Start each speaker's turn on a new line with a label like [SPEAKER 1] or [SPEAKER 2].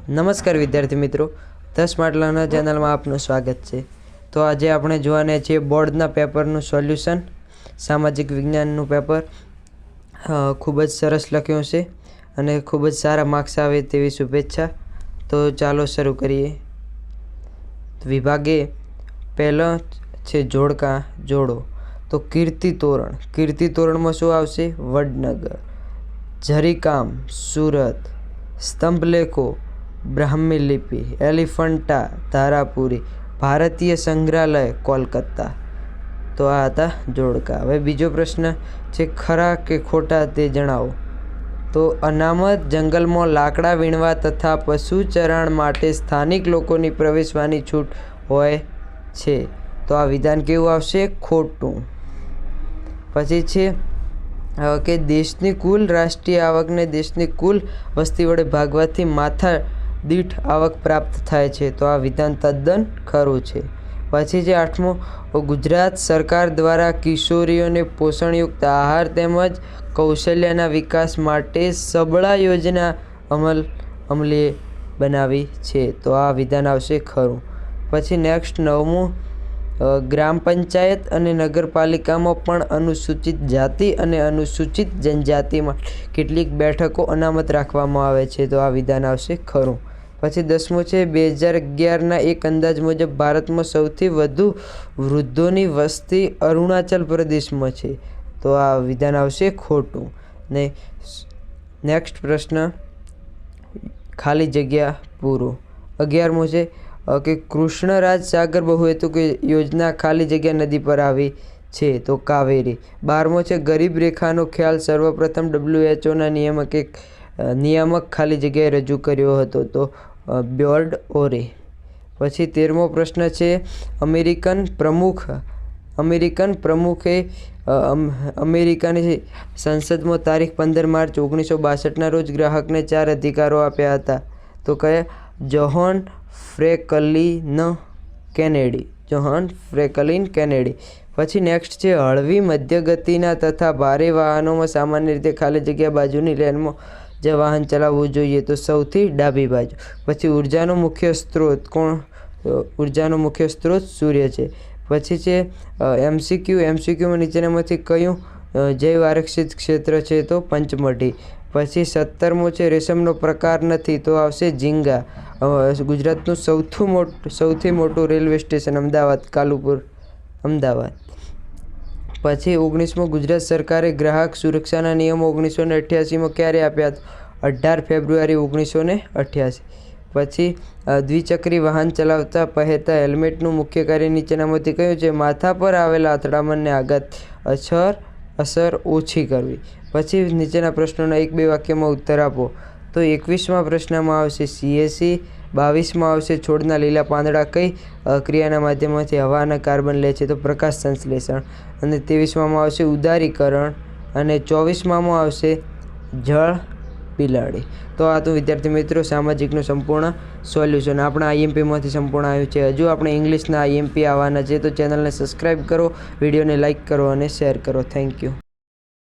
[SPEAKER 1] નમસ્કાર વિદ્યાર્થી મિત્રો, ધ સ્માર્ટ લર્નર ચેનલમાં આપનું સ્વાગત છે. તો આજે આપણે જોવાના છીએ બોર્ડના પેપરનું સોલ્યુશન. સામાજિક વિજ્ઞાનનું પેપર ખૂબ જ સરસ લખ્યું છે અને ખૂબ જ સારા માર્ક્સ આવે તેવી શુભેચ્છા. તો ચાલો શરૂ કરીએ. વિભાગે પહેલો છે જોડકા જોડો. તો કીર્તિ તોરણ, કીર્તિ તોરણમાં શું આવશે? વડનગર. ઝરીકામ સુરત. સ્તંભલેખો બ્રાહ્મી લિપિ. એલિફન્ટા ધારાપુરી. ભારતીય સંગ્રહાલય કોલકાતા. તો આ હતા જોડકા. હવે બીજો પ્રશ્ન છે ખરા કે ખોટા તે જણાવો. તો અનામત જંગલમાં લાકડા વીણવા તથા પશુ ચરાણ માટે સ્થાનિક લોકોની પ્રવેશવાની છૂટ હોય છે. તો આ વિધાન કેવું આવશે? ખોટું. પછી છે કે દેશની કુલ રાષ્ટ્રીય આવકને દેશની કુલ વસ્તી વડે ભાગવાથી માથા દીઠ આવક પ્રાપ્ત થાય છે. તો આ વિધાન તદ્દન ખરું છે. પછી છે 8મો, ગુજરાત સરકાર દ્વારા કિશોરીઓને પોષણયુક્ત આહાર તેમજ કૌશલ્યના વિકાસ માટે સબળા યોજના અમલી બનાવી છે. તો આ વિધાન આવશે ખરું. પછી નેક્સ્ટ 9મું, ગ્રામ પંચાયત અને નગરપાલિકામાં પણ અનુસૂચિત જાતિ અને અનુસૂચિત જનજાતિમાં કેટલીક બેઠકો અનામત રાખવામાં આવે છે. તો આ વિધાન આવશે ખરું. પછી 10મું છે 2011ના એક અંદાજ મુજબ ભારતમાં સૌથી વધુ વૃદ્ધોની વસ્તી અરુણાચલ પ્રદેશમાં છે. તો આ વિધાન આવશે ખોટું. ને નેક્સ્ટ પ્રશ્ન ખાલી જગ્યા પૂરો. 11મું છે કે કૃષ્ણરાજ સાગર બહુહેતુક યોજના ખાલી જગ્યા નદી પર આવી છે. તો કાવેરી. 12મો છે ગરીબ રેખાનો ખ્યાલ સર્વપ્રથમ WHOના નિયામક ખાલી જગ્યાએ રજૂ કર્યો હતો. તો બ્યોર્ડ ઓરે. પછી 13મો પ્રશ્ન છે અમેરિકન પ્રમુખે અમેરિકાની સંસદમાં તારીખ 15 માર્ચ 1962ના રોજ ગ્રાહકને 4 અધિકારો આપ્યા હતા. તો કયા? John Franklin Kennedy. પછી નેક્સ્ટ છે હળવી મધ્ય ગતિના તથા ભારે વાહનોમાં સામાન્ય રીતે ખાલી જગ્યા બાજુની લેનમાં જે વાહન ચલાવવું જોઈએ. તો સૌથી ડાબી બાજુ. પછી ઉર્જાનો મુખ્ય સ્ત્રોત ઉર્જાનો મુખ્ય સ્ત્રોત સૂર્ય છે. પછી છે એમસીક્યુમાં નીચેનામાંથી કયું જૈવ આરક્ષિત ક્ષેત્ર છે? તો પંચમઢી. પછી 17મો છે રેશમનો પ્રકાર નથી. તો આવશે ઝીંગા. ગુજરાતનું સૌથી મોટું રેલવે સ્ટેશન અમદાવાદ, કાલુપુર, અમદાવાદ. પછી 19મો, ગુજરાત સરકારે ગ્રાહક સુરક્ષાના નિયમો 1988માં ક્યારે આપ્યા? 18 ફેબ્રુઆરી 1988. પછી દ્વિચક્રી વાહન ચલાવતા પહેરતા હેલ્મેટનું મુખ્ય કાર્ય નીચેનામાંથી કયું છે? માથા પર આવેલા અથડામણને આઘાત અસર ઓછી કરવી. પછી નીચેના પ્રશ્નોના 1-2 વાક્યમાં ઉત્તર આપો. તો 21મા પ્રશ્નમાં આવશે CAC. 22માં આવશે છોડના લીલા પાંદડા કઈ ક્રિયાના માધ્યમથી હવા અને કાર્બન લે છે? તો પ્રકાશ સંશ્લેષણ. અને 23માં આવશે ઉદારીકરણ. અને 24માં આવશે જળ બિલાડી. તો આ તો વિદ્યાર્થી મિત્રો સામાજિકનું સંપૂર્ણ સોલ્યુશન આપણા IMPમાંથી સંપૂર્ણ આવ્યું છે. હજુ આપણે ઇંગ્લિશના IMP આવવાના છે. તો ચેનલને સબસ્ક્રાઈબ કરો, વિડીયોને લાઇક કરો અને શેર કરો. Thank you.